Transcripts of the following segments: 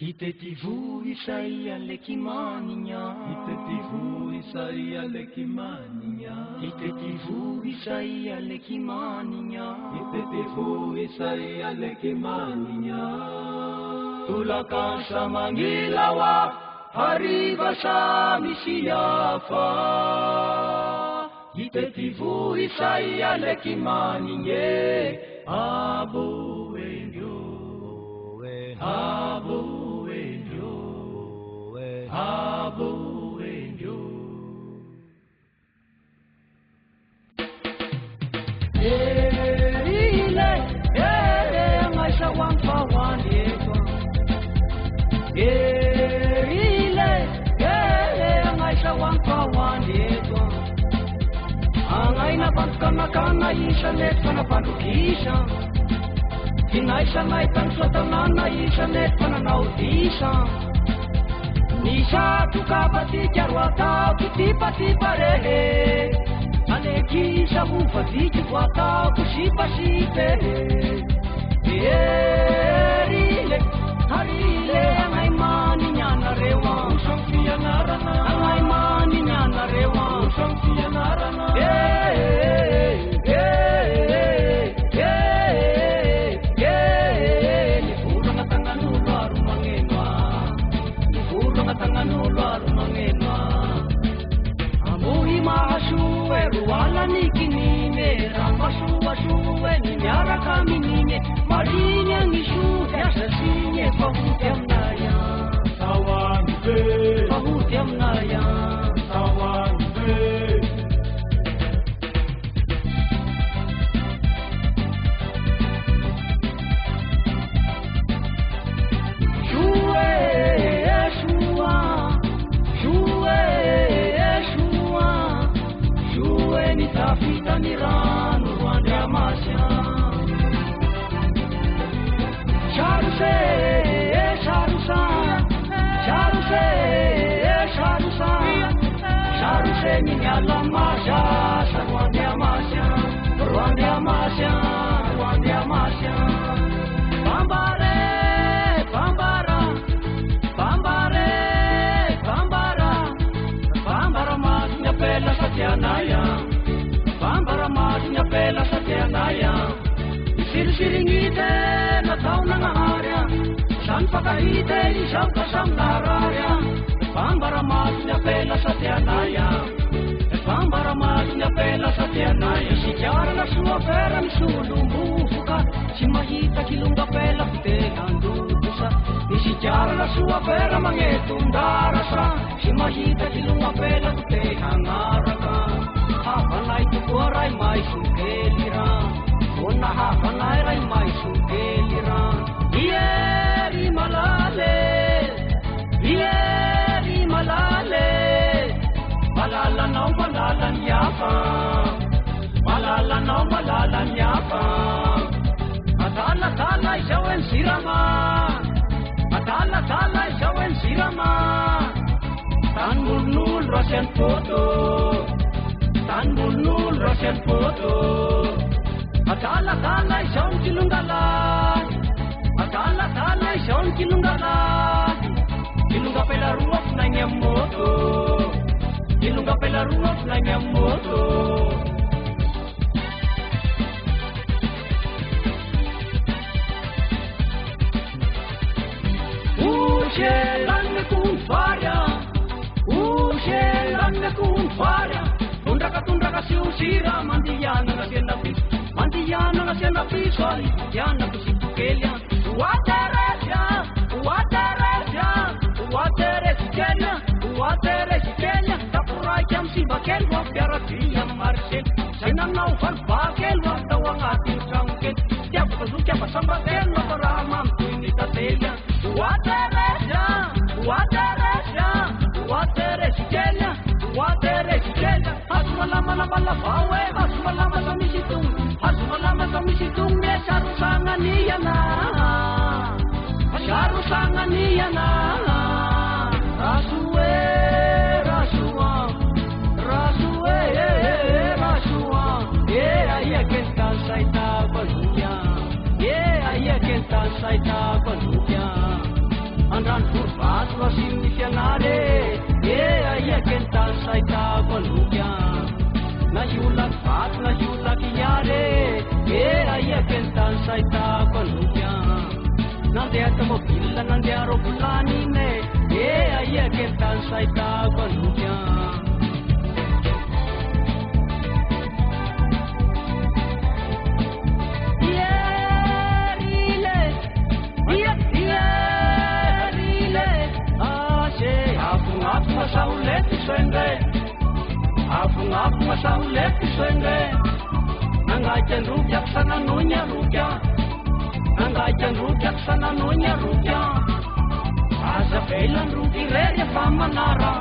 Hitetivu Isaia lekimaninya, Hitetivu Isaia lekimaninya, Hitetivu Isaia lekimaninya, Hitetivu Isaia lekimaninya. Tulakan sa mangilawa, hariba sa misiyafa. Hitetivu Isaia lekimaninya, abu enyo, abu. Abu enyo Erile ngai sa wang pa wan eko Erile ngai sa wang pa wan eko Angai na pagkamakana isa net panapanukisa Kinay sa ngay tansuatanana isa net pananautisa Nisa tukapati jarwatau kitipa parehe Aleki sabu pati jarwatau kusipa-sipe Erile harile angai maninya narewa Usang siya narana, Angai maninya narewa Usang siya narana. Wala nikinine, ramasuwa-suwa, ninyara kami ninye, marinya ngisu, yasa sinye, pahutiam naya, Tawangbe, pahutiam naya, tawangbe. Tafita nirano ruande amasya Sharuse, sharusa Sharuse, sharusa Sharuse ninyala masya Ruande amasya, ruande amasya Ruande amasya Pambare, pambara Pambare, pambara Pambara masnya pela satyanaya Pambara masnya pela satyanaya Isir-siringite na tao nangaharya San pakahite isang kasang nararya Pambara masnya pela satyanaya Pambara masnya pela satyanaya Si tiara na suwapera misulumufuka Si mahita kilunga pela pitehan dudusa Si tiara na suwapera mangetundarasa Si mahita kilunga pela pitehan araka Hapanay tukuaray may sukelira Una hapanay ray may sukelira Ieri malale Ieri malale Malalanaw malalan yapa Malalanaw malalan yapa Atala-tala isawen sirama Atala-tala isawen sirama Tanburnul rasyan foto Tanburnul rasyan foto Atala-tala isang kilunggalan Atala-tala isang kilunggalan Kilungga pela ruwak na niyang moto Kilungga pela ruwak na niyang moto Ushelan na kung farya Ushelan na kung farya Tundra ka siusira, mandiyana nga siya napis Mandiyana nga siya napis, mandiyana ko si Bukelia Uwateresya, uwateresya, uwateresya Uwateresya, tapuray kiyam si Bakel Wag piaratiyam Marcel Saynanaw Bakel, wag daw ang ating sangkit Tiyak pasukya pasambakel, maparamam tuwing itatelya Uwateresya, uwateresya, uwateresya Uwateresya, malama na malabawe, has malama sa misitong, has malama sa misitong, may sarusangan niya na, sarusangan niya na, rasuwe, rasuwa, rasuwe, rasuwa, ayakin tansay tabaluya, ayakin tansay tabaluya, ang Aran kurbat wasim fianare Aia kental saita kolukya Na yulak pat na yulak yare Aia kental saita kolukya Nande automobila nande aeroplani ne Aia kental saita kolukya Saulet swenge Afunga saulet swenge Nangajan rujak sana nunya rujya Nangajan rujak sana nunya rujya Asa felan rugi rere pamanara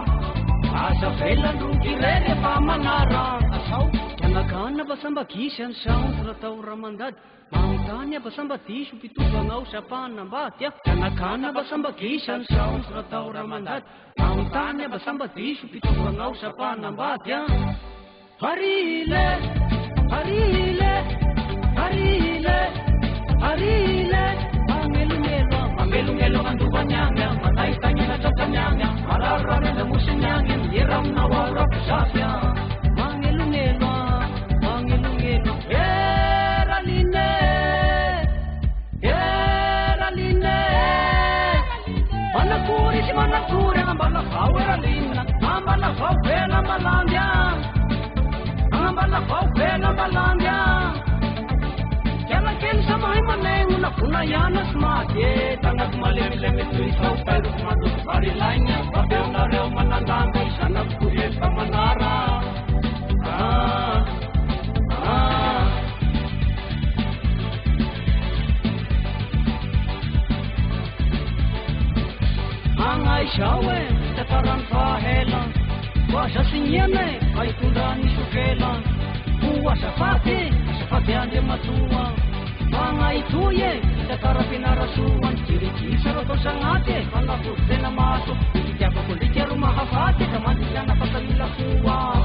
Asa felan rugi rere pamanara Asau Kanakana basamba kishan saun ratau ramandad Mautanya basamba tishu pitu bangau sapanambat ya Kanakana basamba kishan saun ratau ramandad Mautanya basamba tishu pitu bangau sapanambat ya Harile Harile Harile Harile Mangelu andubanyanya Mataitanya na chakanyanya Mararane na musinyanya Yeram na wala kusasya Mangelu Eraline Eraline Manakuri si manakuri Ngambala kau eralina Ngambala kau pena malandya Ngambala kau pena malandya Kala kensa mai maneng Una punayana smate Tangat malemi-lemi tuisau Peruk maduk pari lainnya Babeu nareu manandangay Sana kuye pamanara Angay shawe tataran pahela Washa sinyane ay tundan sukela Uwasa pati ande matua Angay tuye tatara pinarasuan Ciri-ciri saroto sangate Kalapute na masuk Ikitiapa kulikya rumahapate Kamandisya na pasalila kuwa